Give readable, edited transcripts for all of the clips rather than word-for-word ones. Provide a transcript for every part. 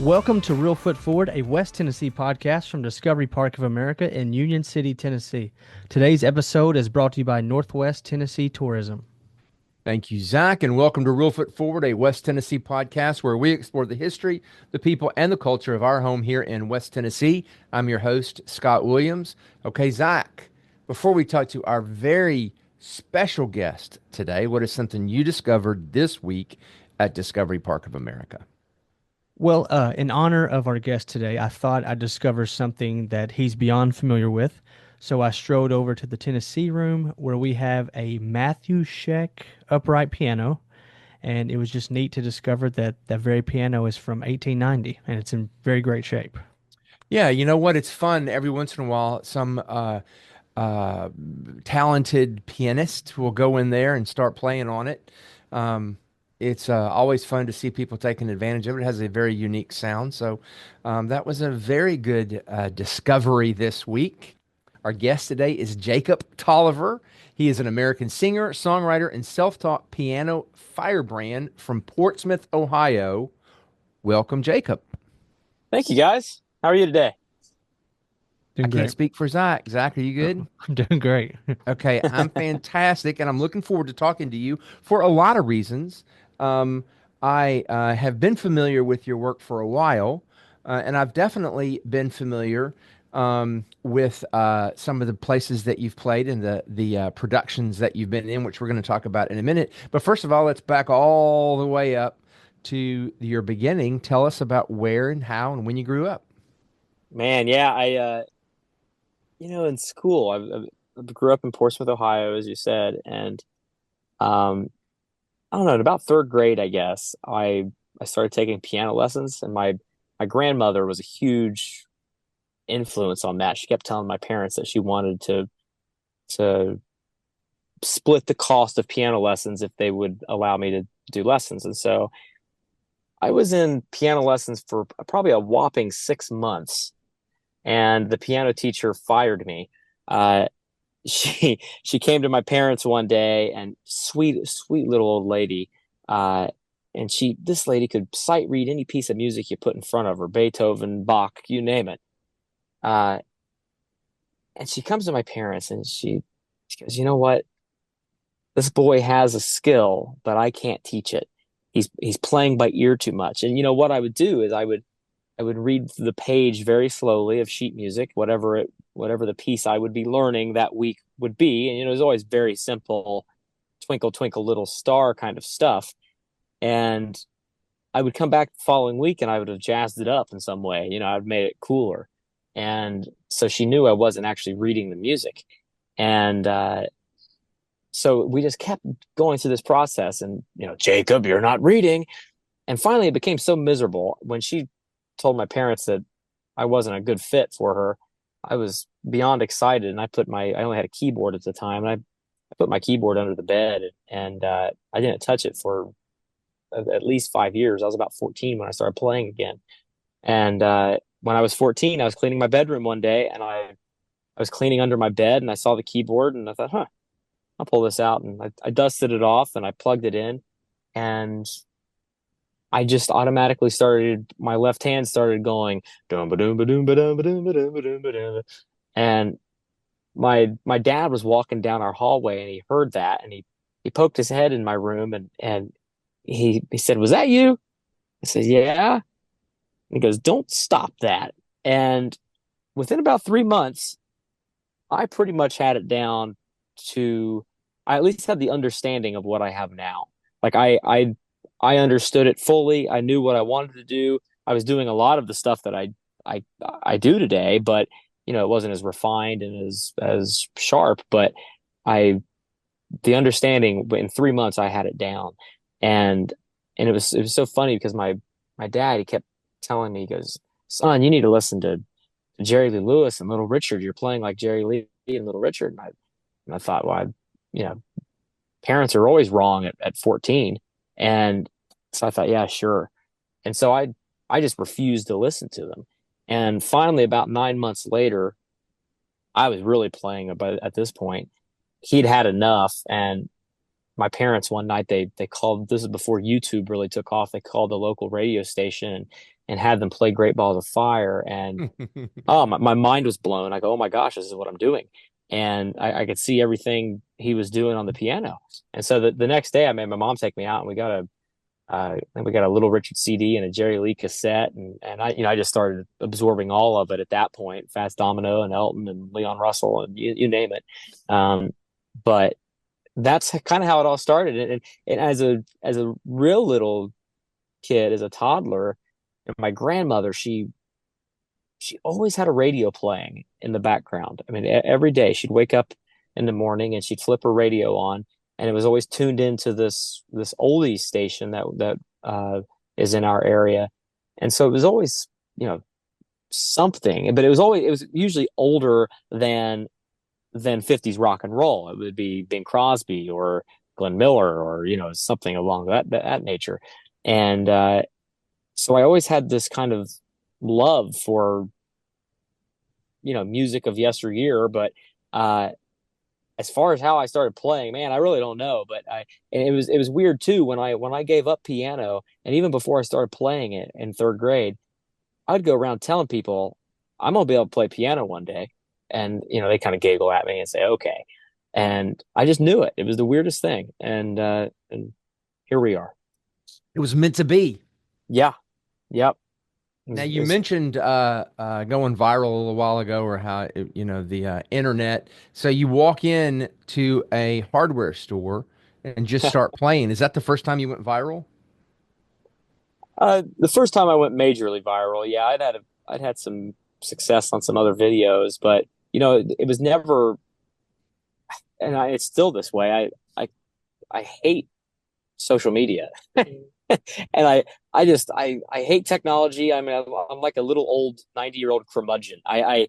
Welcome to Real Foot Forward, a West Tennessee podcast from Discovery Park of America in Union City, Tennessee. Today's episode is brought to you by Northwest Tennessee Tourism. Thank you, Zach, and welcome to Real Foot Forward, a West Tennessee podcast where we explore the history, the people, and the culture of our home here in West Tennessee. I'm your host, Scott Williams. Okay, Zach, before we talk to our very special guest today, what is something you discovered this week at Discovery Park of America? Well, in honor of our guest today, I thought I'd discover something that he's beyond familiar with. So I strode over to the Tennessee room where we have a Matthew Scheck upright piano. And it was just neat to discover that that very piano is from 1890 and it's in very great shape. Yeah, you know what? It's fun every once in a while. Some talented pianist will go in there and start playing on it. It's always fun to see people taking advantage of it. It has a very unique sound. So that was a very good discovery this week. Our guest today is Jacob Tolliver. He is an American singer, songwriter, and self-taught piano firebrand from Portsmouth, Ohio. Welcome, Jacob. Thank you, guys. How are you today? Doing I great. can't speak for Zach. Zach, are you good? I'm doing great. Okay, I'm fantastic, and I'm looking forward to talking to you for a lot of reasons. I have been familiar with your work for a while, and I've definitely been familiar with some of the places that you've played and the productions that you've been in, which we're going to talk about in a minute. But first of all, let's back all the way up to your beginning. Tell us about where and how and when you grew up. Man, yeah, in school, I grew up in Portsmouth, Ohio, as you said, and I don't know, in about third grade, I guess, I started taking piano lessons, and my grandmother was a huge influence on that. She kept telling my parents that she wanted to split the cost of piano lessons if they would allow me to do lessons. And so I was in piano lessons for probably a whopping 6 months, and the piano teacher fired me. She came to my parents one day, and sweet little old lady, and this lady could sight read any piece of music you put in front of her, Beethoven, Bach, you name it. And she comes to my parents, and she goes, "You know what? This boy has a skill, but I can't teach it. He's playing by ear too much." And what I would do is I would read the page very slowly of sheet music, whatever the piece I would be learning that week would be. And it was always very simple, twinkle twinkle little star kind of stuff. And I would come back the following week, and I would have jazzed it up in some way. I'd made it cooler. And so she knew I wasn't actually reading the music. And so we just kept going through this process, and Jacob, you're not reading. And finally it became so miserable when she told my parents that I wasn't a good fit for her. I was beyond excited, and I only had a keyboard at the time, and I put my keyboard under the bed, and I didn't touch it for at least 5 years. I was about 14 when I started playing again. And when I was 14, I was cleaning my bedroom one day, and I was cleaning under my bed, and I saw the keyboard, and I thought, I'll pull this out. And I dusted it off, and I plugged it in, and I just automatically my left hand started going, dum ba dum ba dum ba dum ba dum ba dum ba dum ba dum. And my dad was walking down our hallway, and he heard that, and he poked his head in my room, and he said, "Was that you?" I said, "Yeah." And he goes, "Don't stop that." And within about 3 months, I pretty much had it down to, I at least had the understanding of what I have now. Like I understood it fully. I knew what I wanted to do. I was doing a lot of the stuff that I do today, but it wasn't as refined and as sharp. But the understanding, in 3 months, I had it down. And it was so funny because my dad, he kept telling me, he goes, "Son, you need to listen to Jerry Lee Lewis and Little Richard. You're playing like Jerry Lee and Little Richard." And I thought, well, parents are always wrong at 14. And so I thought, yeah, sure. And so I just refused to listen to them. And finally, about 9 months later, I was really playing, but at this point, he'd had enough. And my parents one night they called, this is before YouTube really took off. They called the local radio station and had them play Great Balls of Fire. And oh, my mind was blown. I go, oh my gosh, this is what I'm doing. And I could see everything he was doing on the piano. And so the next day I made my mom take me out and we got a Little Richard CD and a Jerry Lee cassette. And I just started absorbing all of it at that point, Fats Domino and Elton and Leon Russell and you name it. But that's kind of how it all started. And as a real little kid, as a toddler, my grandmother, she always had a radio playing in the background. I mean, every day she'd wake up in the morning and she'd flip her radio on, and it was always tuned into this oldies station that is in our area, and so it was always something, but it was usually older than 50s rock and roll. It would be Bing Crosby or Glenn Miller or something along that nature, and so I always had this kind of love for music of yesteryear. But as far as how I started playing, man, I really don't know. But and it was weird too when I gave up piano, and even before I started playing it in third grade, I'd go around telling people I'm gonna be able to play piano one day, and they kind of giggle at me and say okay, and I just knew it. It was the weirdest thing, and here we are. It was meant to be. Yeah, yep. Now you mentioned going viral a little while ago, or how the internet. So you walk in to a hardware store and just start playing. Is that the first time you went viral? The first time I went majorly viral, yeah, I'd had some success on some other videos, but it was never, and it's still this way. I hate social media. And I hate technology. I mean, I'm like a little old 90-year-old curmudgeon. I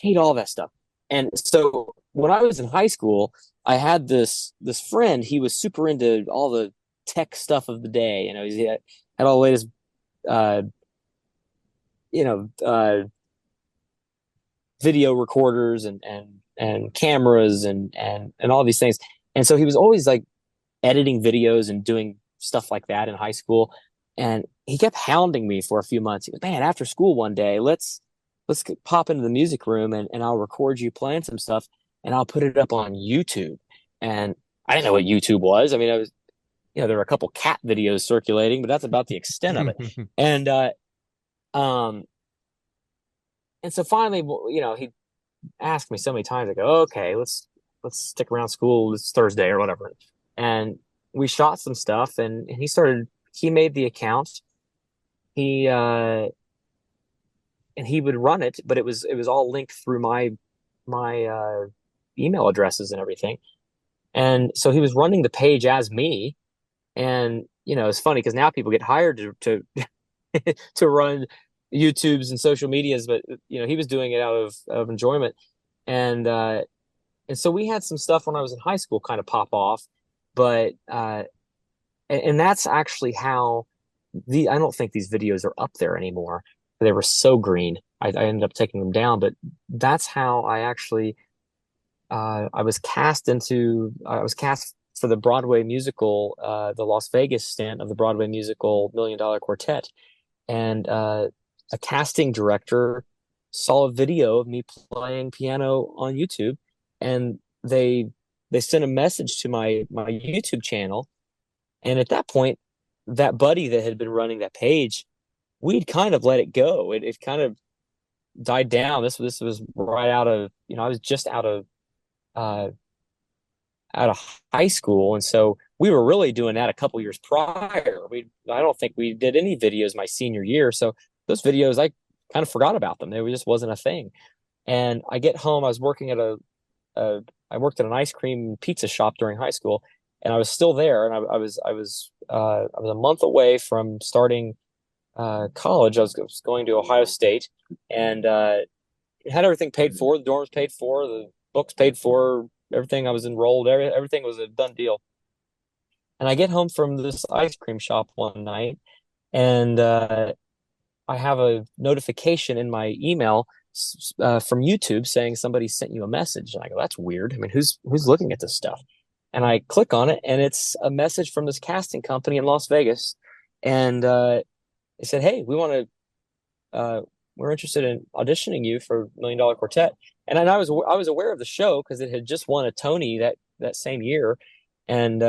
hate all that stuff. And so when I was in high school, I had this friend. He was super into all the tech stuff of the day. He had all the latest, uh, you know, uh, video recorders and cameras and all these things. And so he was always like editing videos and doing stuff like that in high school. And he kept hounding me for a few months. He was, man, after school one day, let's pop into the music room and I'll record you playing some stuff and I'll put it up on YouTube. And I didn't know what YouTube was. I mean, I was, there were a couple cat videos circulating, but that's about the extent of it. And, um, and so finally, he asked me so many times, I go, okay, let's stick around school. It's Thursday or whatever. And we shot some stuff and he made the account. He, and he would run it, but it was all linked through my email addresses and everything. And so he was running the page as me. And, it's funny because now people get hired to to run YouTubes and social medias, but he was doing it out of enjoyment. And so we had some stuff when I was in high school kind of pop off, but and that's actually how I don't think these videos are up there anymore. They were so green. I ended up taking them down, but that's how I actually I was cast for the Broadway musical, the Las Vegas stint of the Broadway musical Million Dollar Quartet. And a casting director saw a video of me playing piano on YouTube, and they sent a message to my YouTube channel. And at that point, that buddy that had been running that page, we'd kind of let it go. It kind of died down. This was right out of, I was just uh, out of high school. And so we were really doing that a couple years prior. I don't think we did any videos my senior year. So those videos, I kind of forgot about them. They just wasn't a thing. And I get home, I was working at I worked at an ice cream pizza shop during high school, and I was still there. And I was a month away from starting college. I was going to Ohio State, and had everything paid for. The dorms paid for, the books paid for, everything. I was enrolled. Everything was a done deal. And I get home from this ice cream shop one night, and I have a notification in my email from YouTube saying somebody sent you a message. And I go, that's weird. I mean, who's looking at this stuff? And I click on it, and it's a message from this casting company in Las Vegas. And they said, "Hey, we're interested in auditioning you for Million Dollar Quartet." And I was aware of the show because it had just won a Tony that same year, and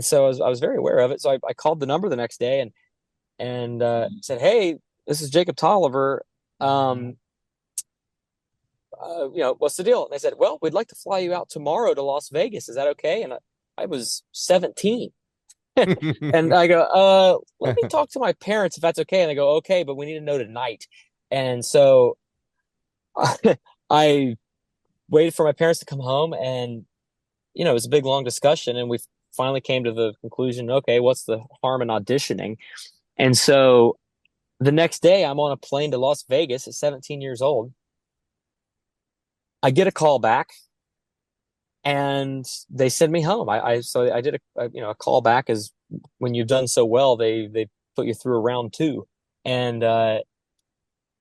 so I was very aware of it. So I called the number the next day and said, "Hey, this is Jacob Tolliver. Um, what's the deal?" And they said, "Well, we'd like to fly you out tomorrow to Las Vegas. Is that okay?" And I was 17. And I go, let me talk to my parents if that's okay. And they go, "Okay, but we need to know tonight." And so I waited for my parents to come home, and it was a big long discussion, and we finally came to the conclusion, okay, what's the harm in auditioning? And so the next day I'm on a plane to Las Vegas at 17 years old. I get a call back, and they send me home. So I did a call back. Is when you've done so well, they put you through a round two. And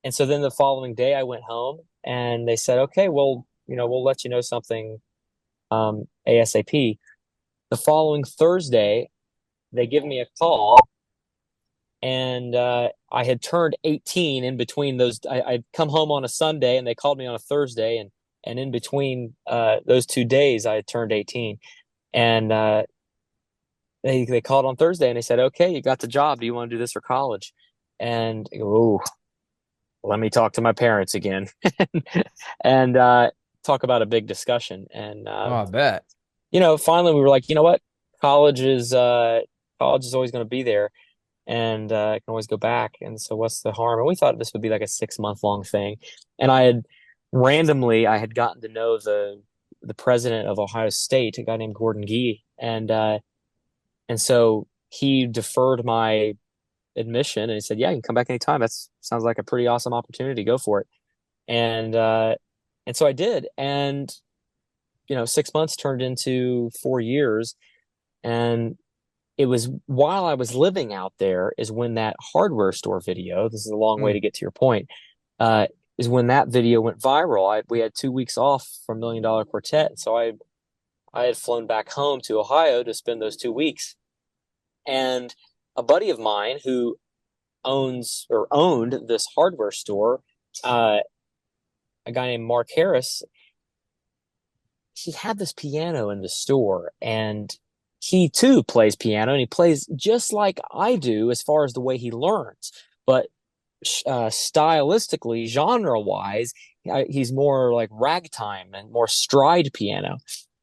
so then the following day I went home, and they said, "Okay, well, we'll let you know something ASAP." The following Thursday, they give me a call, and I had turned 18 in between those. I'd come home on a Sunday, and they called me on a Thursday, and in between those 2 days, I had turned 18. And they called on Thursday, and they said, "Okay, you got the job. Do you want to do this for college?" And I go, "Ooh, let me talk to my parents again," and talk about a big discussion. And Oh, I bet. finally we were like, you know what, college is always going to be there, and I can always go back. And so what's the harm? And we thought this would be like a 6 month long thing. And I had gotten to know the president of Ohio State, a guy named Gordon Gee, and so he deferred my admission, and he said, "Yeah, you can come back anytime. That sounds like a pretty awesome opportunity. Go for it." And so I did. And 6 months turned into 4 years. And it was while I was living out there is when that hardware store video, this is a long way to get to your point, is when that video went viral. We had 2 weeks off from Million Dollar Quartet. So I had flown back home to Ohio to spend those 2 weeks. And a buddy of mine who owned this hardware store, a guy named Mark Harris, he had this piano in the store, and he too plays piano, and he plays just like I do as far as the way he learns. But stylistically, genre-wise, he's more like ragtime and more stride piano.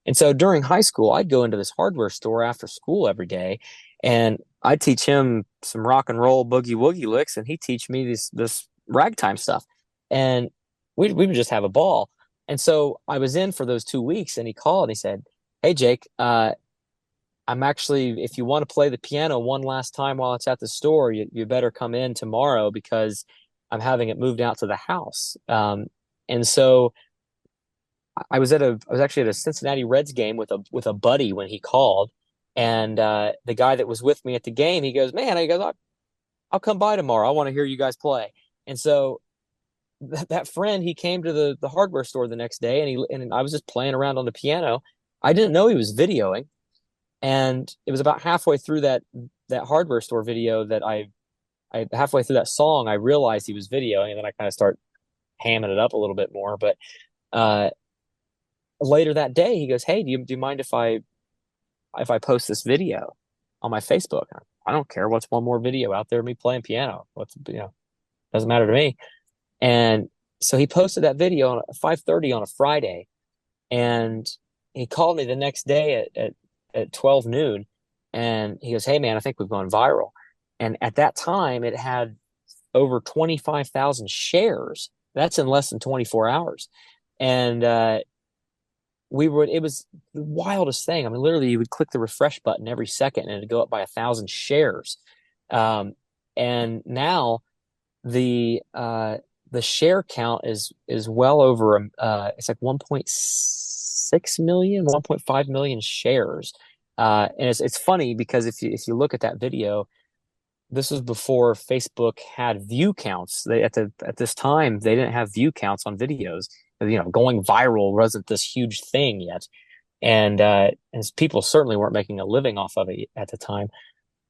And so during high school, I'd go into this hardware store after school every day, and I'd teach him some rock and roll boogie woogie licks, and he'd teach me this ragtime stuff. And we would just have a ball. And so I was in for those 2 weeks, and he called and he said, "Hey, Jake, I'm actually, if you want to play the piano one last time while it's at the store, you better come in tomorrow because I'm having it moved out to the house." And so I was actually at a Cincinnati Reds game with a buddy when he called, and the guy that was with me at the game, he goes, "Man," he goes, "I'll come by tomorrow. I want to hear you guys play." And so that friend, he came to the hardware store the next day, and I was just playing around on the piano. I didn't know he was videoing, and it was about halfway through that hardware store video that I halfway through that song, I realized he was videoing, and then I kind of start hamming it up a little bit more. But uh, later that day, he goes, "Hey, do you mind if I post this video on my Facebook?" I don't care. What's one more video out there of me playing piano? Doesn't matter to me. And so he posted that video at 5:30 on a Friday, and he called me the next day at 12 noon, and he goes, "Hey man, I think we've gone viral." And at that time, it had over 25,000 shares. That's in less than 24 hours. And it was the wildest thing. I mean, literally, you would click the refresh button every second, and it'd go up by 1,000 shares. And now the share count is well over it's like 1.6 million, 1.5 million shares. And it's funny because if you look at that video, this was before Facebook had view counts. At this time, they didn't have view counts on videos. Going viral wasn't this huge thing yet. and people certainly weren't making a living off of it at the time.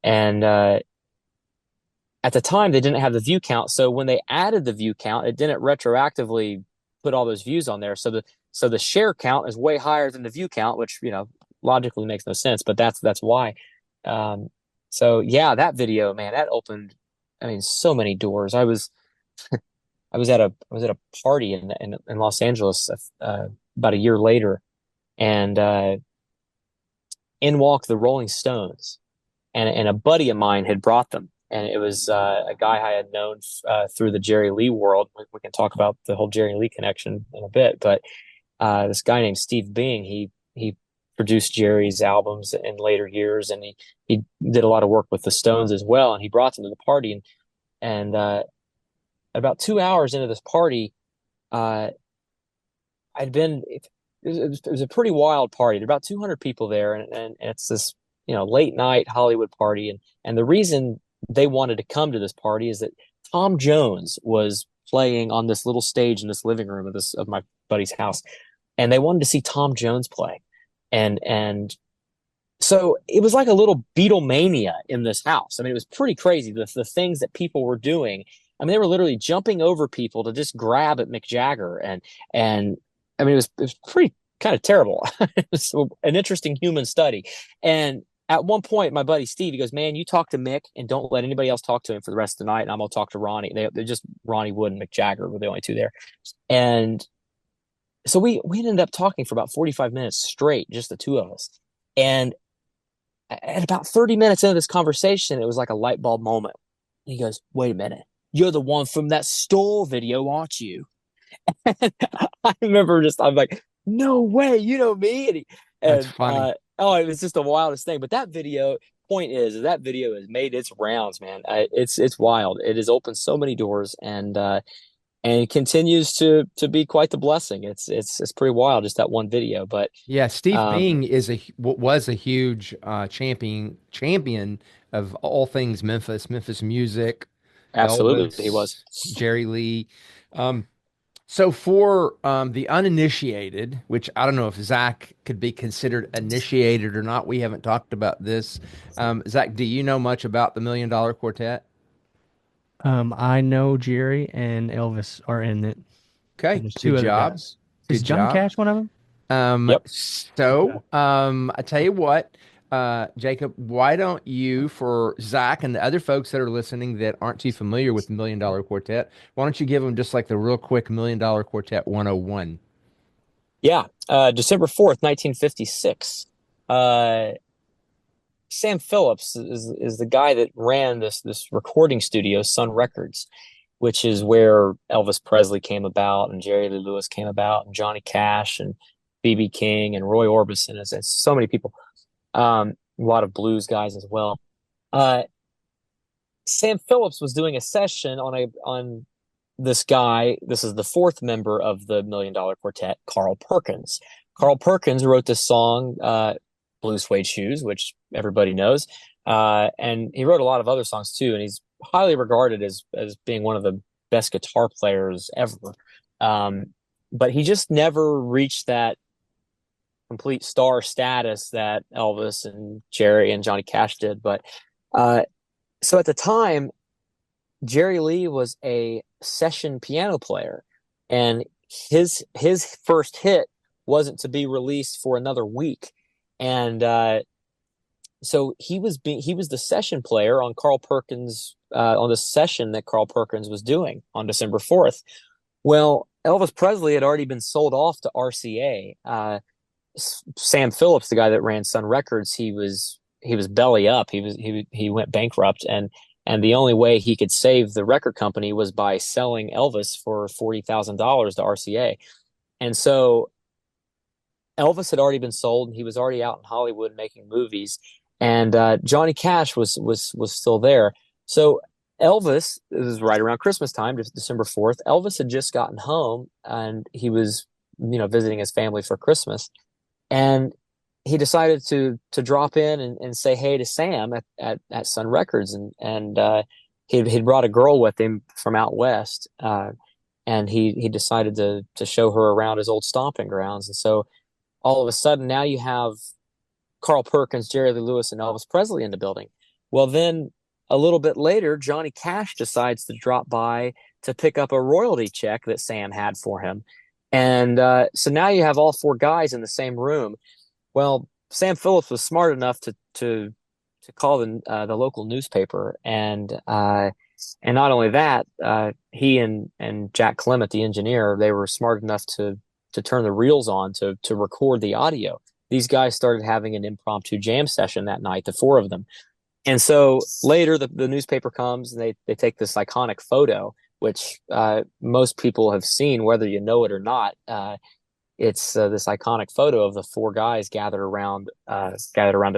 And at the time, they didn't have the view count, so when they added the view count, it didn't retroactively put all those views on there. So the share count is way higher than the view count, which logically makes no sense, but that's why. Um, so yeah, that video, man, that opened, I mean, so many doors. I was at a party in Los Angeles about a year later, and in walked the Rolling Stones, and a buddy of mine had brought them, and it was a guy I had known through the Jerry Lee world. We can talk about the whole Jerry Lee connection in a bit, but this guy named Steve Bing, he produced Jerry's albums in later years, and he did a lot of work with the Stones as well, and he brought them to the party, and about 2 hours into this party, uh, I'd been it was a pretty wild party. There were about 200 people there, and it's this late night Hollywood party, and the reason they wanted to come to this party is that Tom Jones was playing on this little stage in this living room of my buddy's house, and they wanted to see Tom Jones play, and so it was like a little Beatlemania in this house. I mean, it was pretty crazy, the things that people were doing. I mean, they were literally jumping over people to just grab at Mick Jagger, and I mean, it was pretty kind of terrible. It was an interesting human study. And at one point, my buddy Steve, he goes, "Man, you talk to Mick and don't let anybody else talk to him for the rest of the night, and I'm gonna talk to Ronnie." They're just Ronnie Wood and Mick Jagger were the only two there, and so we ended up talking for about 45 minutes straight, just the two of us. And at about 30 minutes into this conversation, it was like a light bulb moment. He goes, "Wait a minute. You're the one from that Stole video, aren't you?" And I remember I'm like, "No way, you know me." That's funny. Oh, it was just the wildest thing. But that video, point is that video has made its rounds, man. It's wild. It has opened so many doors, and continues to be quite the blessing. It's pretty wild, just that one video. But Yeah, Steve um, Bing was a huge champion of all things Memphis music, absolutely, he was. Elvis, Jerry Lee. Um, so for the uninitiated, which I don't know if Zach could be considered initiated or not, we haven't talked about this. Zach, do you know much about the Million Dollar Quartet? I know Jerry and Elvis are in it, and Okay, there's good two other job. guys. Is Good Johnny job. Cash one of them? Yep. Okay. I tell you what, Jacob, why don't you, for Zach and the other folks that are listening that aren't too familiar with the Million Dollar Quartet, why don't you give them just like the real quick Million Dollar Quartet 101? Yeah. December 4th, 1956. Uh, Sam Phillips is the guy that ran this recording studio, Sun Records, which is where Elvis Presley came about, and Jerry Lee Lewis came about, and Johnny Cash, and B.B. King, and Roy Orbison, and so many people. A lot of blues guys as well. Uh, Sam Phillips was doing a session on this guy. This is the fourth member of the Million Dollar Quartet, Carl Perkins. Carl Perkins wrote this song, Blue Suede Shoes, which everybody knows. And he wrote a lot of other songs too. And he's highly regarded as being one of the best guitar players ever. Um, but he just never reached that complete star status that Elvis and Jerry and Johnny Cash did. But so at the time, Jerry Lee was a session piano player, and his first hit wasn't to be released for another week, and so he was the session player on Carl Perkins on the session that Carl Perkins was doing on December 4th. Well, Elvis Presley had already been sold off to RCA. Sam Phillips, the guy that ran Sun Records, he was belly up. He went bankrupt, and the only way he could save the record company was by selling Elvis for $40,000 to RCA. And so Elvis had already been sold, and he was already out in Hollywood making movies. And Johnny Cash was still there. So Elvis, this is right around Christmas time, December 4th. Elvis had just gotten home, and he was visiting his family for Christmas, and he decided to drop in and say hey to Sam at Sun Records, and he'd brought a girl with him from out west, and he decided to show her around his old stomping grounds. And so all of a sudden now you have Carl Perkins, Jerry Lee Lewis, and Elvis Presley in the building. Well, then a little bit later, Johnny Cash decides to drop by to pick up a royalty check that Sam had for him. And so now you have all four guys in the same room. Well, Sam Phillips was smart enough to call the local newspaper, and not only that, he and Jack Clement, the engineer, they were smart enough to turn the reels on to record the audio. These guys started having an impromptu jam session that night, the four of them. And so later, the newspaper comes and they take this iconic photo, which most people have seen, whether you know it or not. It's this iconic photo of the four guys gathered around a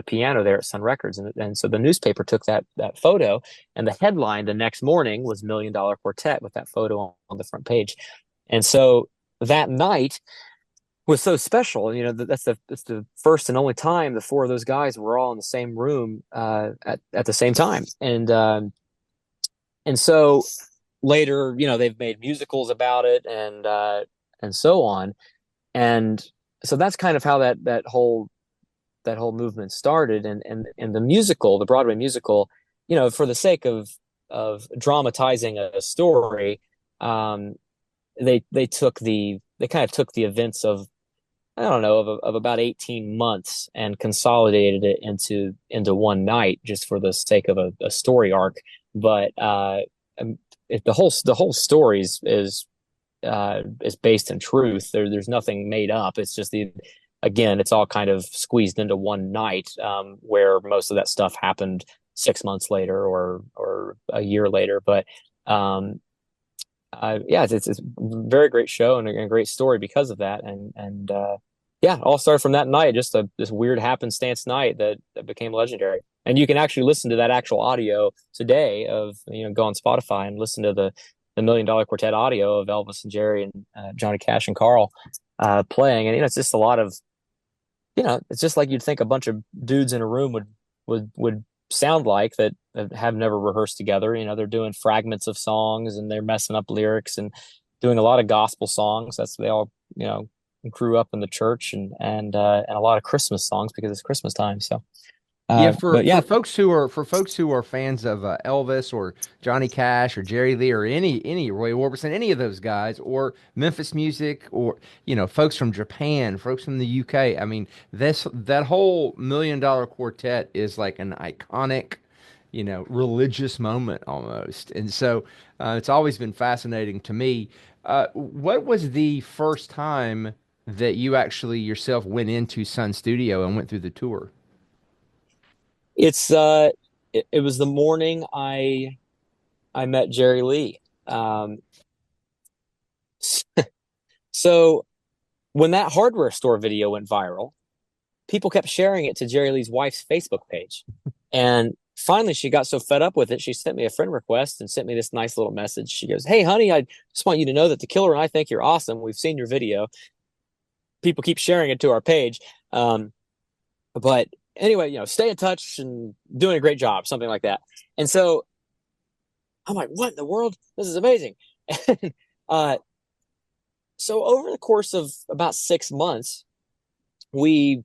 piano there at Sun Records, and so the newspaper took that photo, and the headline the next morning was Million Dollar Quartet with that photo on the front page. And so that night was so special. You know, that's the first and only time the four of those guys were all in the same room at the same time, and so later, you know, they've made musicals about it and so on. And so that's kind of how that whole movement started. And the musical, the Broadway musical, you know, for the sake of dramatizing a story, they kind of took the events of, I don't know, of about 18 months and consolidated it into one night just for the sake of a story arc. But the whole story is based in truth. There's nothing made up. It's just again, it's all kind of squeezed into one night, where most of that stuff happened 6 months later or a year later. But yeah, it's a very great show and a great story because of that. And yeah, it all started from that night, just this weird happenstance night that became legendary. And you can actually listen to that actual audio today of, you know, go on Spotify and listen to the Million Dollar Quartet audio of Elvis and Jerry and Johnny Cash and Carl playing. And, you know, it's just a lot of, you know, it's just like you'd think a bunch of dudes in a room would sound like that have never rehearsed together. You know, they're doing fragments of songs and they're messing up lyrics and doing a lot of gospel songs. They all, you know, grew up in the church and a lot of Christmas songs because it's Christmas time. So Yeah, but yeah, for folks who are fans of Elvis or Johnny Cash or Jerry Lee or any Roy Orbison, any of those guys, or Memphis music, or you know, folks from Japan, folks from the UK. I mean, that whole Million Dollar Quartet is like an iconic, you know, religious moment almost. And so it's always been fascinating to me. What was the first time that you actually yourself went into Sun Studio and went through the tour? it's it was the morning I met Jerry Lee. Um, so when that hardware store video went viral, people kept sharing it to Jerry Lee's wife's Facebook page. And finally, she got so fed up with it, she sent me a friend request and sent me this nice little message. She goes, "Hey, honey, I just want you to know that the killer and I think you're awesome. We've seen your video. People keep sharing it to our page. But anyway, you know, stay in touch and doing a great job," something like that. And so I'm like, what in the world? This is amazing. And, uh, so over the course of about 6 months, we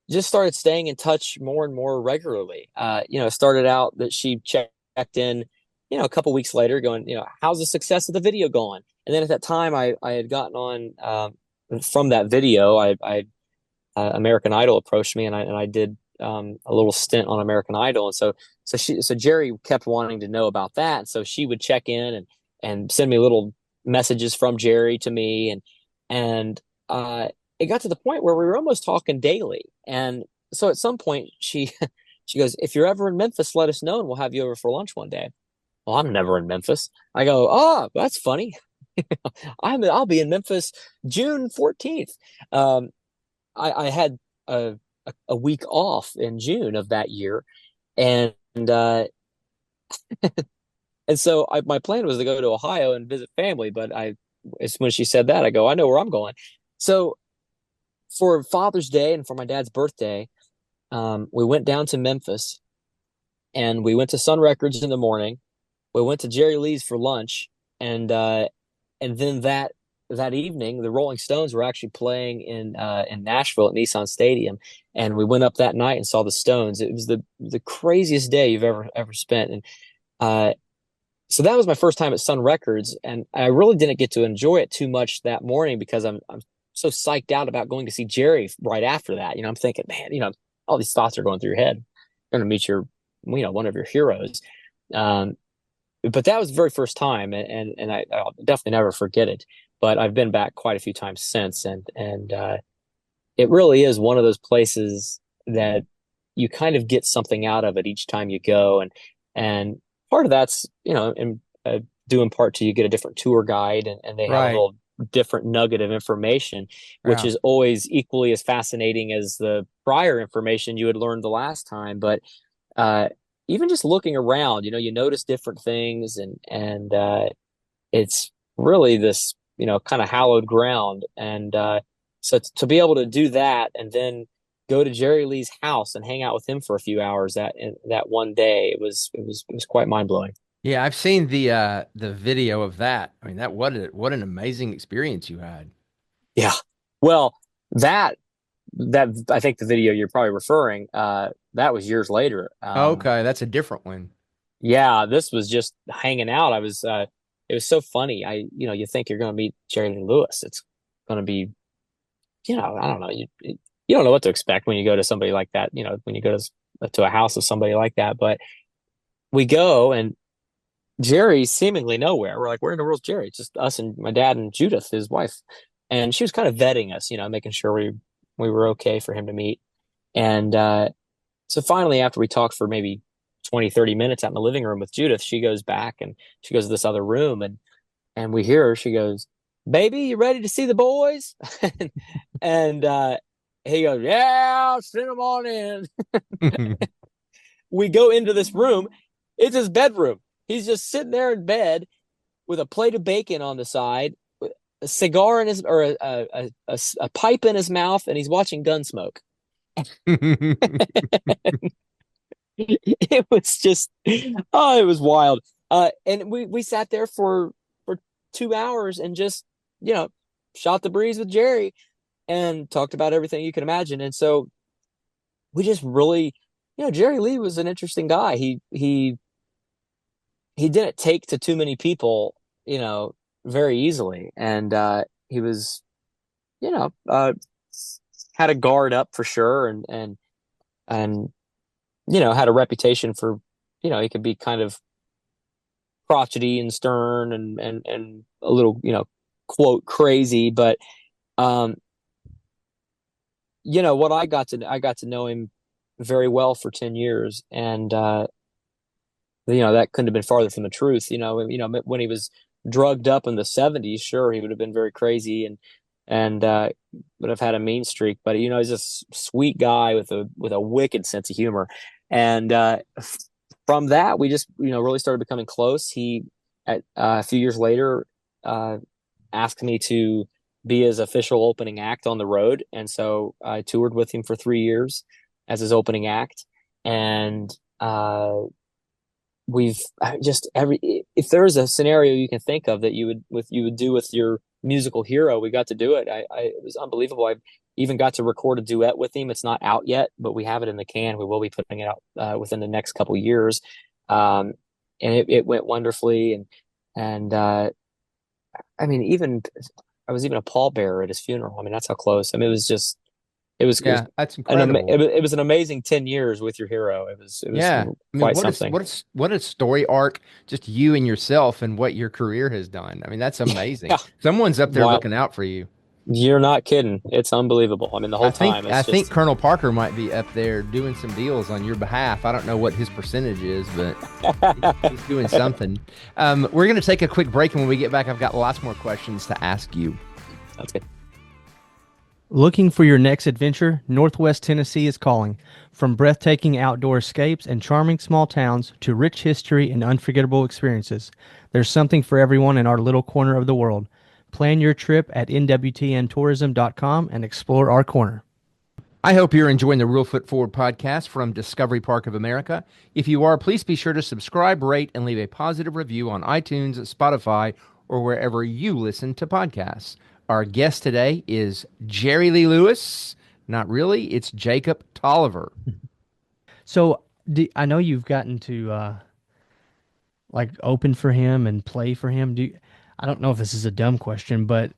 just started staying in touch more and more regularly. You know, it started out that she checked in, you know, a couple weeks later going, you know, how's the success of the video going? And then at that time I had gotten on, from that video, I American Idol approached me and I did, a little stint on American Idol. And so Jerry kept wanting to know about that. And so she would check in and send me little messages from Jerry to me. And it got to the point where we were almost talking daily. And so at some point she goes, "If you're ever in Memphis, let us know and we'll have you over for lunch one day." Well, I'm never in Memphis. I go, "Oh, that's funny." I'll be in Memphis June 14th. Um, I had a week off in June of that year, and and so my plan was to go to Ohio and visit family. But it's when she said that, I go, "I know where I'm going." So for Father's Day and for my dad's birthday, we went down to Memphis and we went to Sun Records in the morning. We went to Jerry Lee's for lunch, and then that evening, the Rolling Stones were actually playing in Nashville at Nissan Stadium, and we went up that night and saw the Stones. It was the craziest day you've ever spent, and uh, so that was my first time at Sun Records, and I really didn't get to enjoy it too much that morning because I'm so psyched out about going to see Jerry right after that. I'm thinking, man, all these thoughts are going through your head. You're going to meet one of your heroes. Um, but that was the very first time, and I'll definitely never forget it. But I've been back quite a few times since, and it really is one of those places that you kind of get something out of it each time you go, and part of that's due in part to you get a different tour guide, and they have a Right. little different nugget of information, which Yeah. is always equally as fascinating as the prior information you had learned the last time. But uh, even just looking around, you notice different things, and it's really this kind of hallowed ground, and so to be able to do that and then go to Jerry Lee's house and hang out with him for a few hours that one day, it was quite mind blowing. Yeah, I've seen the video of that. I mean, that what an amazing experience you had. Yeah. Well, that that I think the video you're probably referring, that was years later. Okay, that's a different one. Yeah, this was just hanging out. It was so funny. You think you're going to meet Jerry Lee Lewis. It's going to be, I don't know. You don't know what to expect when you go to somebody like that. When you go to a house of somebody like that. But we go, and Jerry's seemingly nowhere. We're like, where in the world's Jerry? It's just us and my dad and Judith, his wife. And she was kind of vetting us, making sure we were okay for him to meet. And so finally, after we talked for maybe 20, 30 minutes out in the living room with Judith, she goes back and she goes to this other room, and we hear her. She goes, "Baby, you ready to see the boys?" and he goes, "Yeah, send them on in." We go into this room. It's his bedroom. He's just sitting there in bed with a plate of bacon on the side, with a cigar in his, or a pipe in his mouth, and he's watching Gunsmoke. It was just, oh, it was wild. And we sat there for 2 hours and just, you know, shot the breeze with Jerry and talked about everything you can imagine. And so we just really, Jerry Lee was an interesting guy. He didn't take to too many people, very easily. And he was, you know, uh, had a guard up for sure, and had a reputation for, he could be kind of crotchety and stern and a little, quote crazy, but um, what I got to know him very well for 10 years, and that couldn't have been farther from the truth. When he was drugged up in the 70s, sure, he would have been very crazy and would have had a mean streak, but he's a sweet guy with a wicked sense of humor. And from that, we just really started becoming close. He a few years later uh, asked me to be his official opening act on the road, and so I toured with him for 3 years as his opening act. And we've just if there's a scenario you can think of that you would do with your musical hero, we got to do it. It was unbelievable. I even got to record a duet with him. It's not out yet, but we have it in the can. We will be putting it out within the next couple years. um, and it went wonderfully. And I mean, even I was even a pallbearer at his funeral. I mean, that's how close. I mean, it was Yeah, that's incredible. it was an amazing 10 years with your hero. It was Yeah. I mean, quite something. what a story arc, just you and yourself and what your career has done. I mean, that's amazing. Yeah, Someone's up there wow, looking out for you. you're not kidding. It's unbelievable. I mean, the I whole think time I it's think just Colonel Parker might be up there doing some deals on your behalf. I don't know what his percentage is, but he's doing something. We're going to take a quick break, and when we get back, I've got lots more questions to ask you. that's good. Looking for your next adventure? Northwest Tennessee is calling. From breathtaking outdoor escapes and charming small towns to rich history and unforgettable experiences, there's something for everyone in our little corner of the world. Plan your trip at nwtntourism.com and explore our corner. I hope you're enjoying the Real Foot Forward podcast from Discovery Park of America. If you are, please be sure to subscribe, rate, and leave a positive review on iTunes, Spotify, or wherever you listen to podcasts. Our guest today is Jerry Lee Lewis. Not really, it's Jacob Tolliver. So I know you've gotten to like open for him and play for him. I don't know if this is a dumb question, but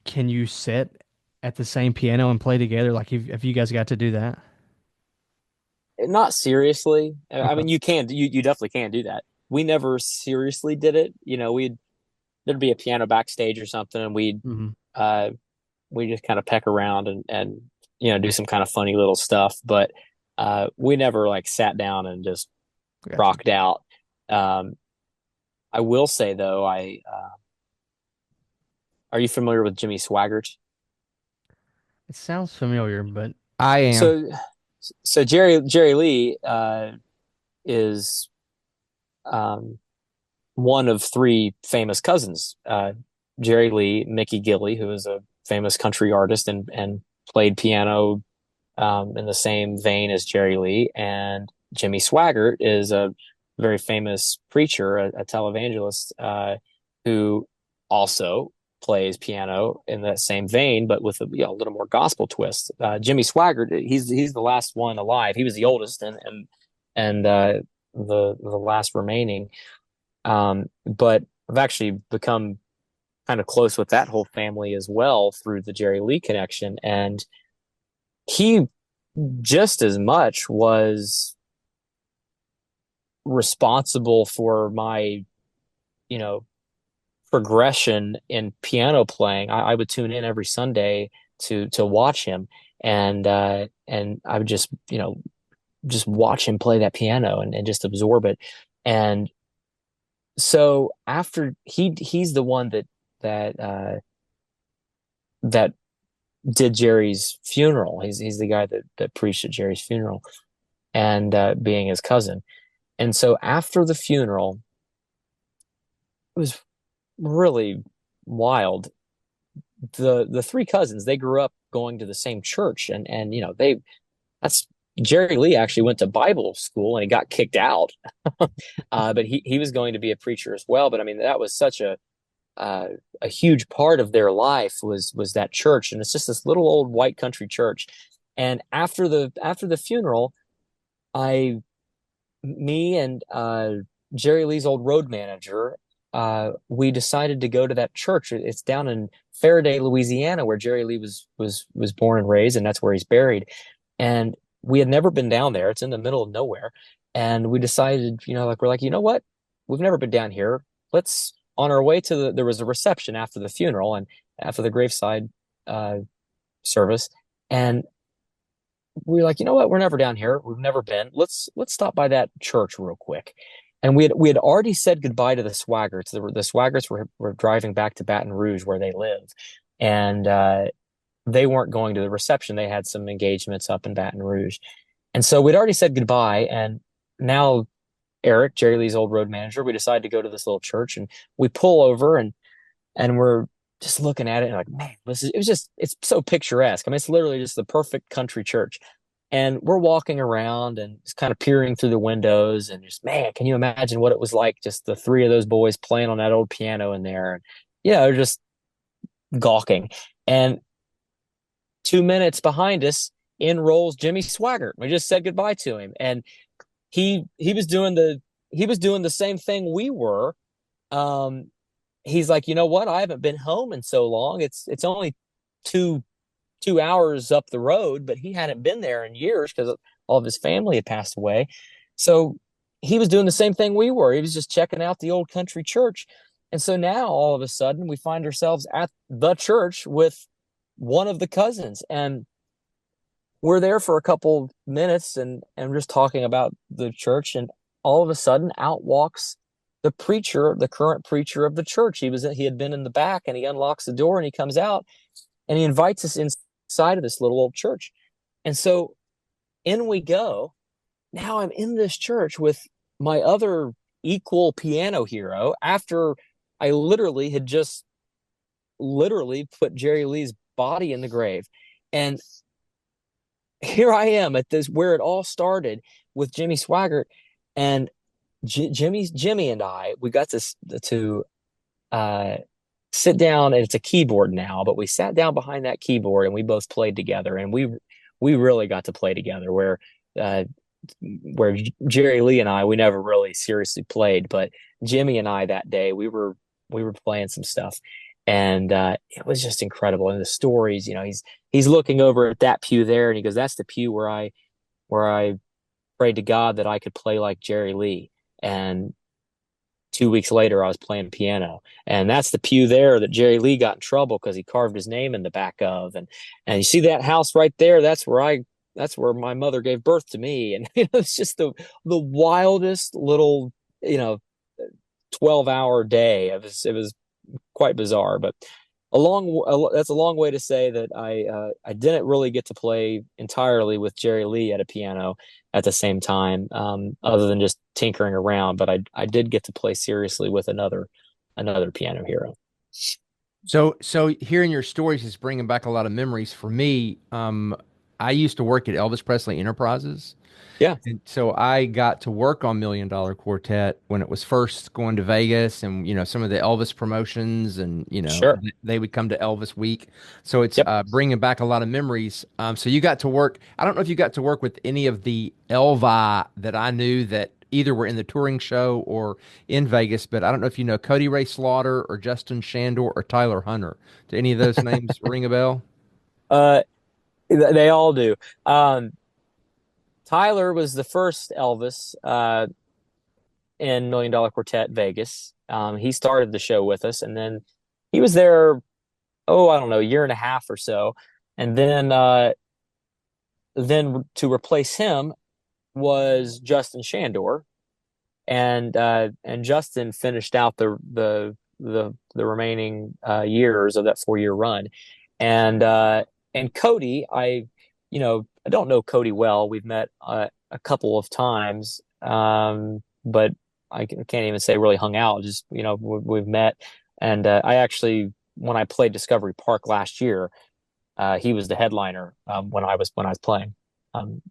can you sit at the same piano and play together? Like, if you guys got to do that? Not seriously. I Okay. mean, you definitely can do that. We never seriously did it. There'd be a piano backstage or something, and Hmm. uh, we just kind of peck around and do some kind of funny little stuff. But we never like sat down and just Gotcha. rocked out. Um, I will say though, are you familiar with Jimmy Swaggart? It sounds familiar, but I am. So, so Jerry Lee is um, one of three famous cousins. Jerry Lee, Mickey Gilley, who is a famous country artist and played piano in the same vein as Jerry Lee, and Jimmy Swaggart is a very famous preacher, a televangelist, who also plays piano in that same vein, but with a little more gospel twist. Jimmy Swaggart, he's the last one alive. He was the oldest and the last remaining. But I've actually become kind of close with that whole family as well through the Jerry Lee connection, and he just as much was responsible for my, you know, progression in piano playing. I would tune in every Sunday to watch him, and I would just watch him play that piano and just absorb it. And so after he's the one that did Jerry's funeral. He's the guy that preached at Jerry's funeral, and being his cousin. And so after the funeral, it was really wild. The three cousins, they grew up going to the same church, and that's Jerry Lee actually went to Bible school and he got kicked out. But he was going to be a preacher as well. But I mean, that was such uh, a huge part of their life was that church, and it's just this little old white country church. And after the funeral, I me and Jerry Lee's old road manager, we decided to go to that church. It's down in Faraday, Louisiana, where Jerry Lee was born and raised, and that's where he's buried. And we had never been down there. It's in the middle of nowhere, and we decided, we're like, you know what? We've never been down here. Let's on our way to there was a reception after the funeral and after the graveside uh, service, and we were like, you know what? We're never down here. We've never been. Let's stop by that church real quick. And we had already said goodbye to the Swaggarts. The Swaggarts were driving back to Baton Rouge where they live, and they weren't going to the reception. They had some engagements up in Baton Rouge, and so we'd already said goodbye. And now Eric, Jerry Lee's old road manager, we decided to go to this little church, and we pull over and we're just looking at it and like, man, it's so picturesque. I mean, it's literally just the perfect country church. And we're walking around and just kind of peering through the windows and just, man, can you imagine what it was like? Just the three of those boys playing on that old piano in there. And they're just gawking. And 2 minutes behind us, in rolls Jimmy Swaggart. We just said goodbye to him. And he was doing the same thing we were. Um, he's like, you know what? I haven't been home in so long. It's only 2 hours up the road, but he hadn't been there in years because all of his family had passed away. So he was doing the same thing we were. He was just checking out the old country church. And so now all of a sudden we find ourselves at the church with one of the cousins. And we're there for a couple minutes and just talking about the church. And all of a sudden out walks the preacher, the current preacher of the church. He had been in the back, and he unlocks the door and he comes out and he invites us inside of this little old church. And so in we go. Now I'm in this church with my other equal piano hero after I literally had just literally put Jerry Lee's body in the grave. And here I am at this where it all started with Jimmy Swaggart, and Jimmy and I, we got to uh, sit down, and it's a keyboard now, but we sat down behind that keyboard and we both played together, and we really got to play together. Uh, where Jerry Lee and I, we never really seriously played, but Jimmy and I that day we were playing some stuff, and it was just incredible. And the stories, he's looking over at that pew there, and he goes, "That's the pew where I prayed to God that I could play like Jerry Lee." And 2 weeks later, I was playing piano, and that's the pew there that Jerry Lee got in trouble because he carved his name in the back of. And you see that house right there? That's where my mother gave birth to me. And it's just the wildest little, you know, 12-hour day. It was quite bizarre, but that's a long way to say that I didn't really get to play entirely with Jerry Lee at a piano at the same time, other than just tinkering around. But I did get to play seriously with another piano hero. So hearing your stories is bringing back a lot of memories for me. I used to work at Elvis Presley Enterprises. Yeah, And so I got to work on Million Dollar Quartet when it was first going to Vegas, and some of the Elvis promotions, and sure. they would come to Elvis Week. So it's Yep. bringing back a lot of memories. So you got to work. I don't know if you got to work with any of the Elvi that I knew that either were in the touring show or in Vegas, but I don't know if you know Cody Ray Slaughter or Justin Shandor or Tyler Hunter. Do any of those names ring a bell? Uh, they all do. Um, Tyler was the first Elvis in Million Dollar Quartet Vegas. He started the show with us, and then he was there, oh, I don't know, a year and a half or so. And then to replace him was Justin Shandor, and Justin finished out the remaining years of that 4-year run. And Cody, I don't know Cody well. We've met a couple of times, but I can't even say really hung out. Just we've met, and I actually, when I played Discovery Park last year, he was the headliner when I was playing. Um,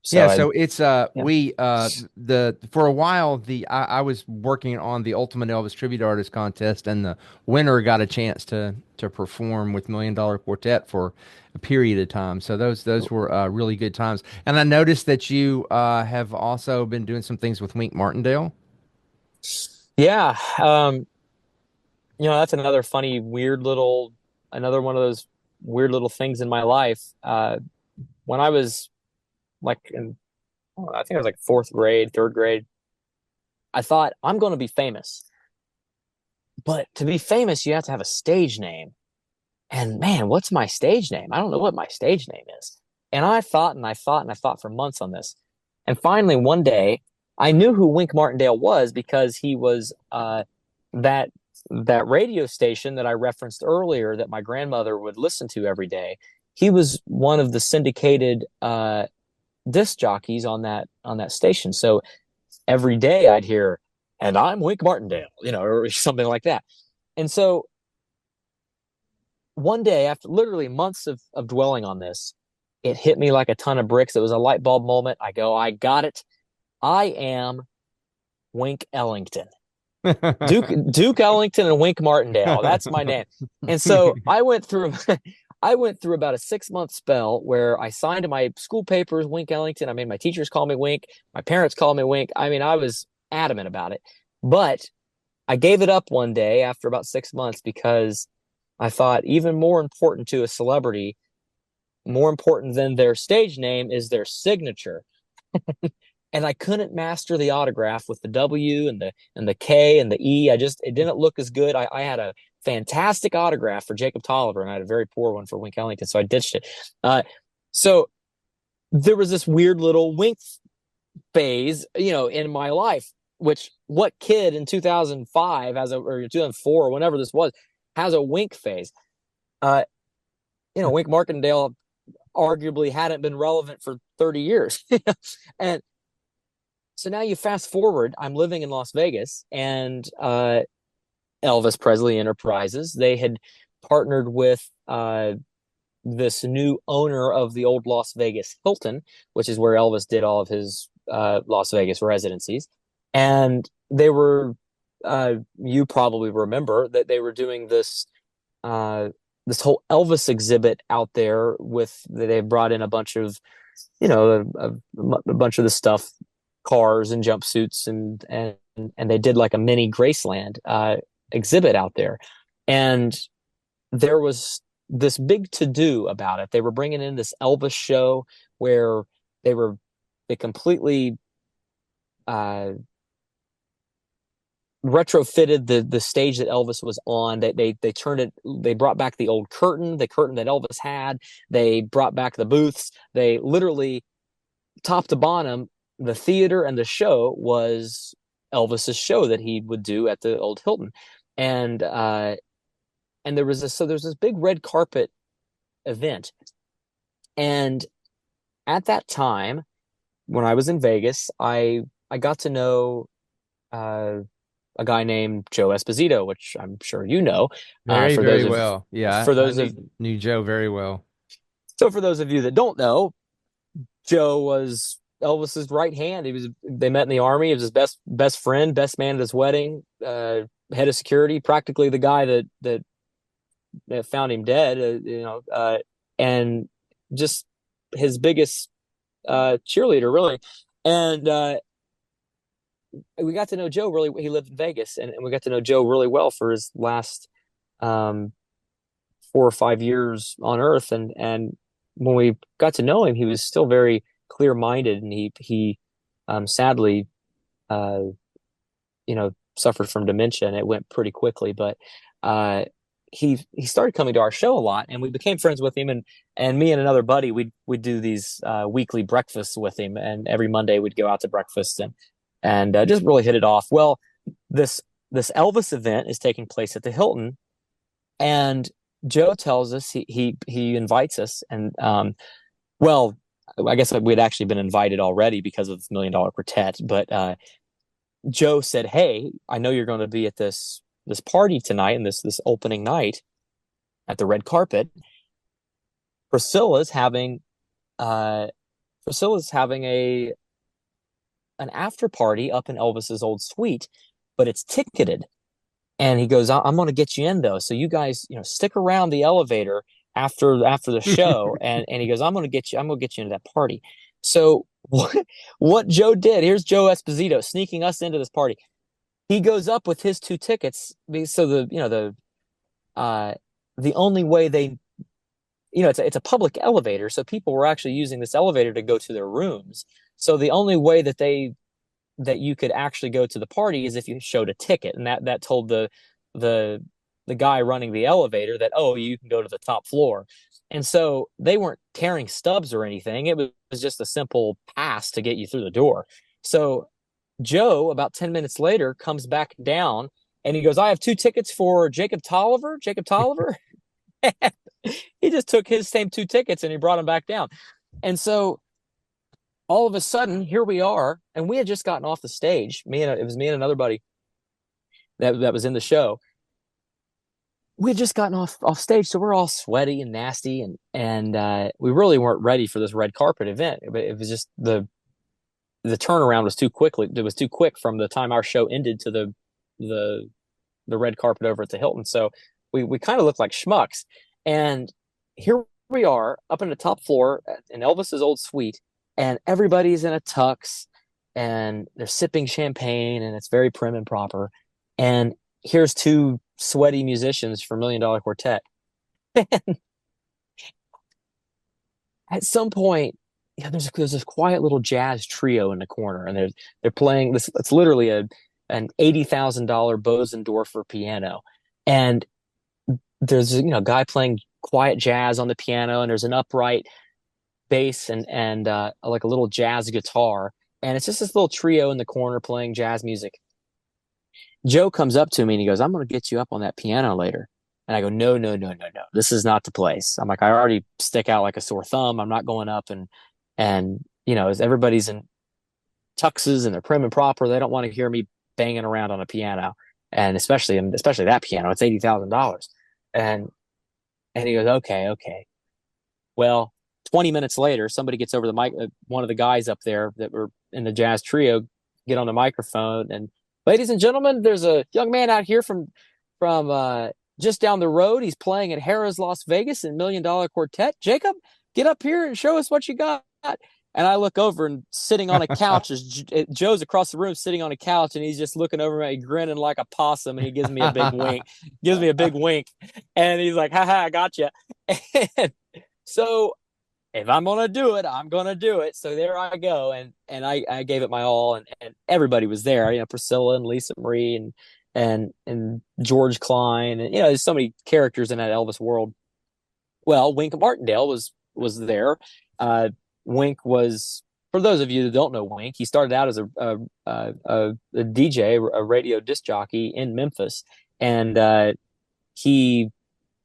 so Yeah, I so it's Yeah. we the for a while I was working on the Ultimate Elvis Tribute Artist contest, and the winner got a chance to perform with Million Dollar Quartet for a period of time. So those were really good times. And I noticed that you have also been doing some things with Wink Martindale. Yeah, that's another one of those weird little things in my life. When I was like I think I was like fourth grade, third grade, I thought I'm going to be famous. But to be famous, you have to have a stage name. And man, what's my stage name? I don't know what my stage name is. And I thought and I thought and I thought for months on this. And finally, one day, I knew who Wink Martindale was because he was that that radio station that I referenced earlier that my grandmother would listen to every day. He was one of the syndicated disc jockeys on that station. So every day I'd hear, "And I'm Wink Martindale," or something like that. And so one day, after literally months of dwelling on this, it hit me like a ton of bricks. It was a light bulb moment. I go, I got it. I am Wink Ellington. Duke Ellington and Wink Martindale. That's my name. And so I went through I went through about a 6-month spell where I signed my school papers Wink Ellington. I made my teachers call me Wink. My parents called me Wink. I mean, I was adamant about it. But I gave it up one day after about 6 months because I thought even more important to a celebrity, more important than their stage name is their signature. And I couldn't master the autograph with the W and the K and the E. It didn't look as good. I had a fantastic autograph for Jacob Tolliver, and I had a very poor one for Wink Ellington, so I ditched it. So there was this weird little Wink phase, in my life. Which what kid in 2005 or 2004 or whenever this was has a Wink phase? Wink Martindale arguably hadn't been relevant for 30 years, and so now you fast forward, I'm living in Las Vegas, and Elvis Presley Enterprises, they had partnered with this new owner of the old Las Vegas Hilton, which is where Elvis did all of his Las Vegas residencies. And they were you probably remember that they were doing uh, this whole Elvis exhibit out there with they brought in a bunch of a bunch of the stuff, cars and jumpsuits, and they did like a mini Graceland exhibit out there, and there was this big to do about it. They were bringing in this Elvis show where they were they completely uh, retrofitted the stage that Elvis was on. They turned it. They brought back the old curtain, the curtain that Elvis had. They brought back the booths. They literally top to bottom, the theater and the show was Elvis's show that he would do at the old Hilton, and and there's this big red carpet event, and at that time when I was in Vegas, I got to know uh, a guy named Joe Esposito, which I'm sure you know. Very, For very those of well. Yeah, for I those of knew Joe very well. so for those of you that don't know, Joe was Elvis's right hand. They met in the army. He was his best friend, best man at his wedding, head of security, practically the guy that found him dead. And just his biggest cheerleader, really. And we got to know Joe really. He lived in Vegas, and we got to know Joe really well for his last um, 4 or 5 years on Earth. And when we got to know him, he was still very clear minded, and he sadly uh, suffered from dementia, and it went pretty quickly. But he started coming to our show a lot, and we became friends with him. And me and another buddy, we'd do these weekly breakfasts with him, and every Monday we'd go out to breakfast and just really hit it off. Well, this this Elvis event is taking place at the Hilton, and Joe tells us he invites us, and well, I guess we'd actually been invited already because of this Million Dollar Quartet, but Joe said, "Hey, I know you're going to be at this party tonight and this opening night at the red carpet. Priscilla's having uh Priscilla's having a an after party up in Elvis's old suite, but it's ticketed." And he goes, "I'm going to get you in though, so you guys, stick around the elevator after the show." And he goes, I'm going to get you into that party." So what Joe did? Here's Joe Esposito sneaking us into this party. He goes up with his two tickets. So uh the only way they, it's a public elevator, so people were actually using this elevator to go to their rooms. So the only way that you could actually go to the party is if you showed a ticket, and that told the the guy running the elevator that, oh, you can go to the top floor. And so they weren't carrying stubs or anything. It was just a simple pass to get you through the door. So Joe, about 10 minutes later, comes back down and he goes, "I have two tickets for Jacob Tolliver." Jacob Tolliver. He just took his same two tickets and he brought them back down. And so all of a sudden, here we are, and we had just gotten off the stage. It was me and another buddy that was in the show. We had just gotten off stage, so we're all sweaty and nasty, and we really weren't ready for this red carpet event. It was just the turnaround was too quickly. It was too quick from the time our show ended to the the red carpet over at the Hilton. So we kind of looked like schmucks. And here we are up in the top floor in Elvis's old suite, and everybody's in a tux and they're sipping champagne and it's very prim and proper. And here's two sweaty musicians for Million Dollar Quartet. At some point, there's this quiet little jazz trio in the corner, and they're playing this. It's literally an $80,000 Bosendorfer piano, and there's a guy playing quiet jazz on the piano, and there's an upright bass and like a little jazz guitar, and it's just this little trio in the corner playing jazz music. Joe comes up to me and he goes, "I'm going to get you up on that piano later." And I go, "No, no, no, no, no. This is not the place." I'm like, "I already stick out like a sore thumb. I'm not going up and as everybody's in tuxes and they're prim and proper, they don't want to hear me banging around on a piano, and especially that piano. It's $80,000." And he goes, "Okay, okay." Well, 20 minutes later, somebody gets over the mic. One of the guys up there that were in the jazz trio get on the microphone, and Ladies and gentlemen, there's a young man out here from just down the road. He's playing at Harrah's Las Vegas in Million Dollar Quartet. Jacob, get up here and show us what you got. And I look over and sitting on a couch is Joe's across the room sitting on a couch, and he's just looking over at me, grinning like a possum, and he gives me a big wink. Gives me a big wink, and he's like, "Ha ha, I got you." And so if I'm gonna do it, I'm gonna do it. So there I go, and I gave it my all, and everybody was there. You know, Priscilla and Lisa Marie and George Klein, and there's so many characters in that Elvis world. Well, Wink Martindale was there. Wink was, for those of you that don't know Wink, he started out as a DJ, a radio disc jockey in Memphis, and he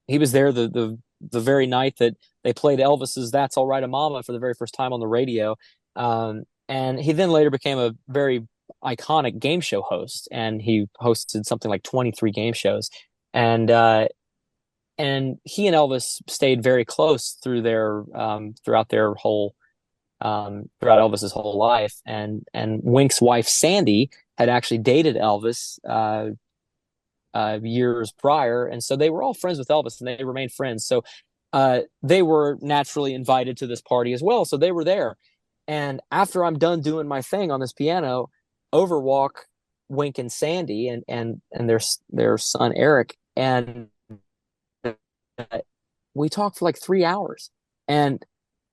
he was there the very night that they played Elvis's "That's All Right, Mama" for the very first time on the radio. And he then later became a very iconic game show host, and he hosted something like 23 game shows. And and he and Elvis stayed very close throughout their whole throughout Elvis's whole life. And Wink's wife Sandy had actually dated Elvis years prior, and so they were all friends with Elvis, and they remained friends. So they were naturally invited to this party as well. So they were there. And after I'm done doing my thing on this piano, over walk Wink and Sandy and their son Eric, and we talked for like 3 hours. And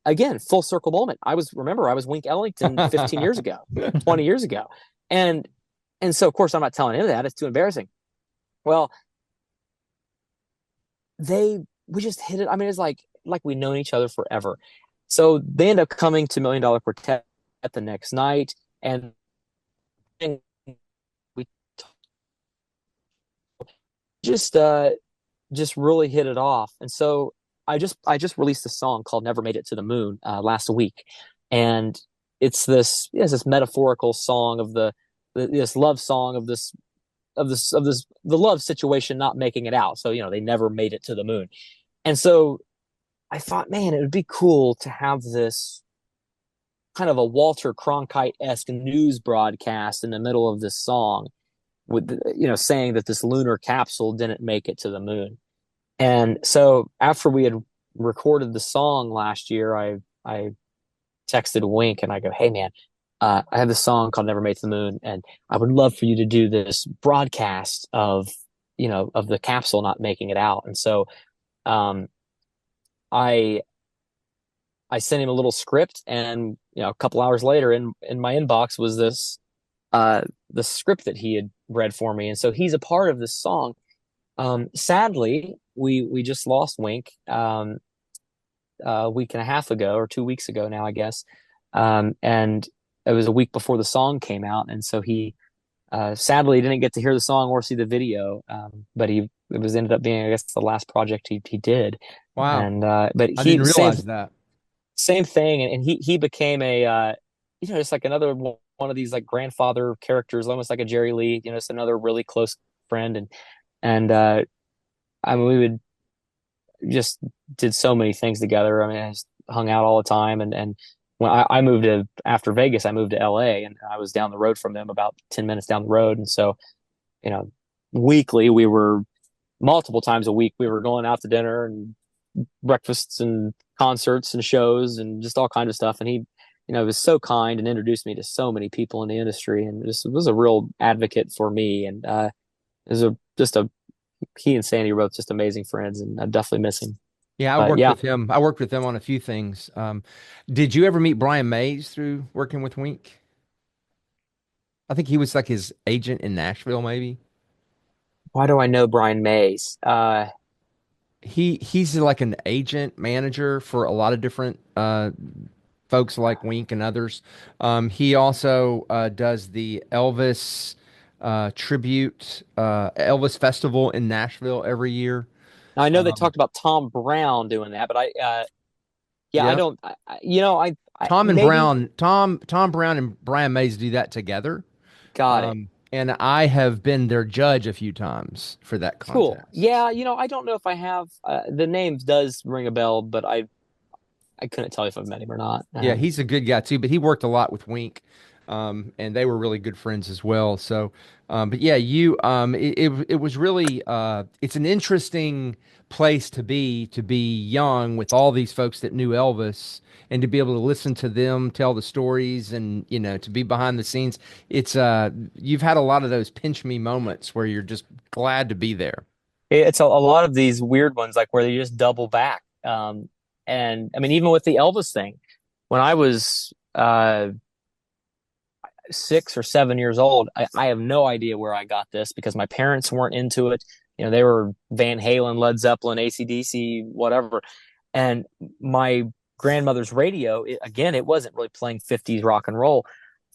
again, full circle moment. I was Wink Ellington 15 years ago, 20 years ago. And so of course I'm not telling him that. It's too embarrassing. Well, we just hit it. I mean, it's like we've known each other forever. So they end up coming to Million Dollar Quartet the next night, and we just really hit it off. And so I just released a song called "Never Made It to the Moon" last week, and it's this metaphorical song of this love song of the love situation not making it out. So they never made it to the moon, and so I thought, man, it would be cool to have this kind of a Walter Cronkite-esque news broadcast in the middle of this song, with saying that this lunar capsule didn't make it to the moon. And so after we had recorded the song last year, I texted Wink and I go, "Hey man, I have this song called Never Made It to the Moon, and I would love for you to do this broadcast of the capsule not making it out." And so I sent him a little script, and a couple hours later in my inbox was the script that he had read for me. And so he's a part of this song. Sadly, we just lost Wink a week and a half ago, or 2 weeks ago now, I guess. And it was a week before the song came out, and so he sadly didn't get to hear the song or see the video. But it was ended up being, I guess, the last project he did. Wow. And but I didn't realize that. Same thing, and he became a just like another one of these like grandfather characters, almost like a Jerry Lee, just another really close friend. And I mean, we would just did so many things together. I mean, I just hung out all the time. And when I moved after Vegas, I moved to LA, and I was down the road from them, about 10 minutes down the road. And so, weekly, we were multiple times a week, we were going out to dinner and breakfasts and concerts and shows and just all kinds of stuff. And he, was so kind and introduced me to so many people in the industry, and just was a real advocate for me. And he and Sandy were both just amazing friends, and I definitely miss him. Yeah, I worked with him. I worked with him on a few things. Did you ever meet Brian Mays through working with Wink? I think he was like his agent in Nashville, maybe. Why do I know Brian Mays? He's like an agent manager for a lot of different folks like Wink and others. He also does the Elvis tribute Elvis festival in Nashville every year. Now, I know they talked about Tom Brown doing that, but I don't. Tom and Brown, Tom Brown and Brian Mays do that together. Got it. And I have been their judge a few times for that contest. Cool. Yeah, I don't know if I have. The name does ring a bell, but I couldn't tell you if I've met him or not. Yeah, he's a good guy too, but he worked a lot with Wink. and they were really good friends as well. So, but yeah, you it was really it's an interesting place to be young with all these folks that knew Elvis and to be able to listen to them tell the stories and to be behind the scenes. It's you've had a lot of those pinch me moments where you're just glad to be there. It's a lot of these weird ones, like where they just double back. And I mean, even with the Elvis thing, when I was 6 or 7 years old, I have no idea where I got this because my parents weren't into it. They were Van Halen, Led Zeppelin, AC/DC, whatever. And my grandmother's radio, again, it wasn't really playing 50s rock and roll.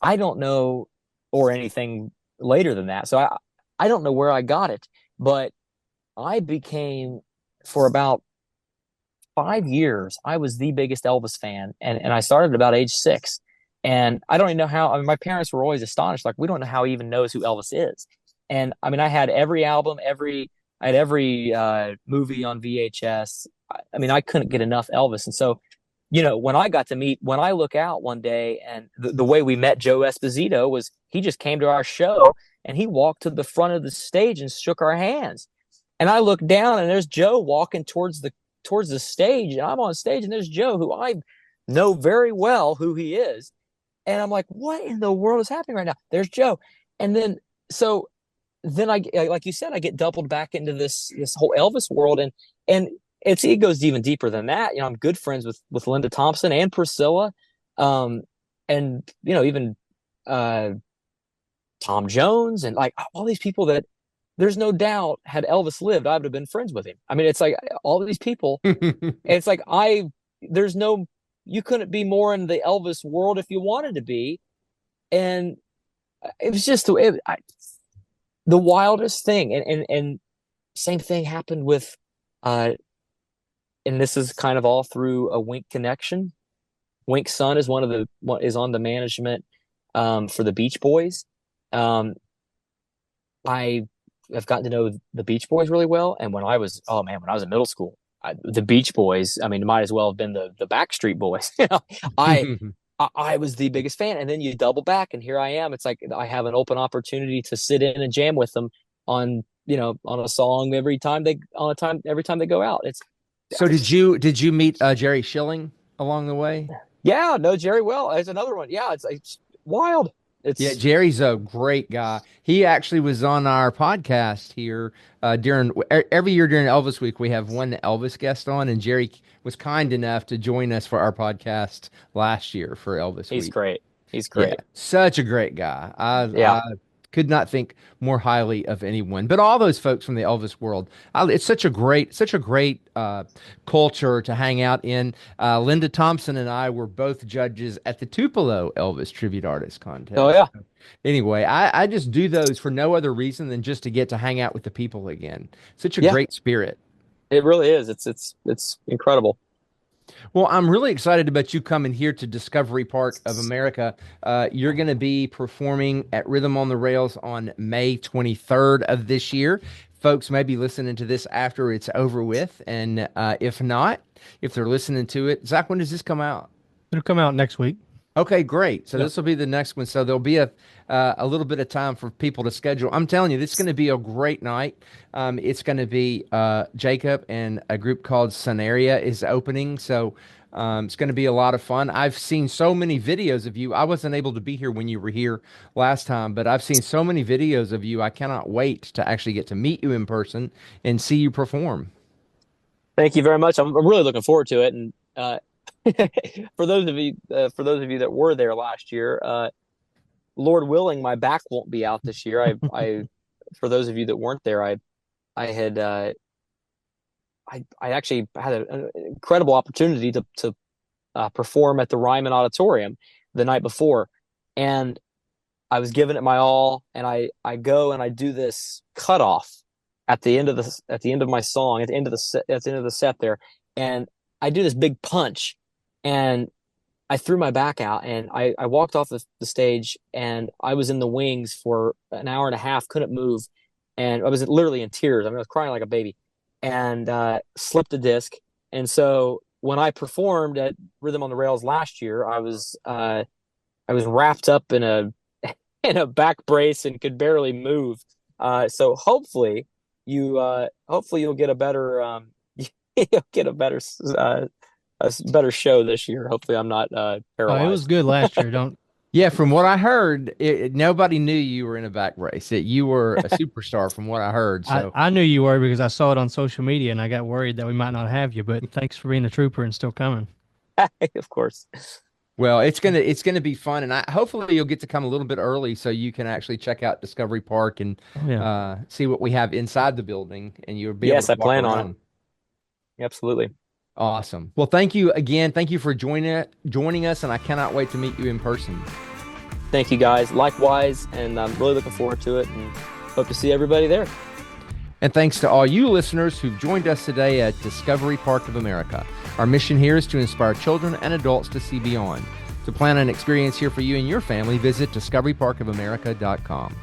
I don't know, or anything later than that. So I don't know where I got it, but I became, for about 5 years, I was the biggest Elvis fan. And I started at about age 6. And I don't even know how. I mean, my parents were always astonished. Like, we don't know how he even knows who Elvis is. And I mean, I had every album, I had every movie on VHS. I mean, I couldn't get enough Elvis. And so, when I look out one day, and the way we met Joe Esposito was he just came to our show and he walked to the front of the stage and shook our hands. And I look down and there's Joe walking towards the stage, and I'm on stage and there's Joe, who I know very well who he is. And I'm like, what in the world is happening right now? There's Joe. And then, so then like you said, I get doubled back into this whole Elvis world. And it goes even deeper than that. I'm good friends with Linda Thompson and Priscilla. And, even, Tom Jones, and like all these people that there's no doubt had Elvis lived, I would have been friends with him. I mean, it's like all these people, it's like, there's no, you couldn't be more in the Elvis world if you wanted to be. And it was just the wildest thing. And same thing happened with, and this is kind of all through a Wink connection. Wink's son is is on the management, for the Beach Boys. I have gotten to know the Beach Boys really well. And when I was in middle school, the Beach Boys, I mean, it might as well have been the Backstreet Boys. I I was the biggest fan. And then you double back, and here I am. It's like I have an open opportunity to sit in and jam with them on a song every time they go out. So did you meet Jerry Schilling along the way? Yeah, no, Jerry Well. It's another one. Yeah, it's wild. Yeah, It's Jerry's a great guy. He actually was on our podcast here during every year during Elvis Week. We have one Elvis guest on, and Jerry was kind enough to join us for our podcast last year for Elvis he's Week. great. He's Yeah, great. such a great guy. I Yeah. could not think more highly of anyone. But all those folks from the Elvis world, it's such a great culture to hang out in. Linda Thompson and I were both judges at the Tupelo Elvis Tribute Artist Oh Contest. yeah. Anyway, I just do those for no other reason than just to get to hang out with the people again. Such a Yeah. great spirit. It really is. It's incredible. Well, I'm really excited about you coming here to Discovery Park of America. You're going to be performing at Rhythm on the Rails on May 23rd of this year. Folks may be listening to this after it's over with, and if not, if they're listening to it, Zach, when does this come out? It'll come out next week. Okay, great. So Yep. this will be the next one. So there'll be a little bit of time for people to schedule. I'm telling you, this is going to be a great night. It's going to be Jacob and a group called Sunaria is opening. So it's going to be a lot of fun. I've seen so many videos of you. I wasn't able to be here when you were here last time, but I've seen so many videos of you. I cannot wait to actually get to meet you in person and see you perform. Thank you very much. I'm really looking forward to it. And for those of you that were there last year, Lord willing, my back won't be out this year. I for those of you that weren't there, I had I actually had an incredible opportunity to perform at the Ryman Auditorium the night before, and I was giving it my all. And I go and I do this cutoff at the end of my song, at the end of the set there, and I do this big punch, and I threw my back out, and I walked off the stage, and I was in the wings for an hour and a half, couldn't move, and I was literally in tears. I mean, I was crying like a baby, and slipped a disc. And so when I performed at Rhythm on the Rails last year, I was I was wrapped up in a in a back brace and could barely move. So hopefully you'll get a better you'll get a better show this year. Hopefully I'm not Oh, it was paralyzed. good last year. Don't. Yeah, from what I heard, nobody knew you were in a back race. You were a superstar, from what I heard. I, So, I knew you were because I saw it on social media and I got worried that we might not have you, but thanks for being a trooper and still coming. Of course. well, it's gonna be fun, and hopefully you'll get to come a little bit early so you can actually check out Discovery Park and Oh yeah. see what we have inside the building, and you'll be able Yes, to I walk plan on around. it. Absolutely. Awesome. Well, thank you again. Thank you for joining us, and I cannot wait to meet you in person. Thank you guys. Likewise, and I'm really looking forward to it and hope to see everybody there. And thanks to all you listeners who've joined us today at Discovery Park of America. Our mission here is to inspire children and adults to see beyond. To plan an experience here for you and your family, visit discoveryparkofamerica.com.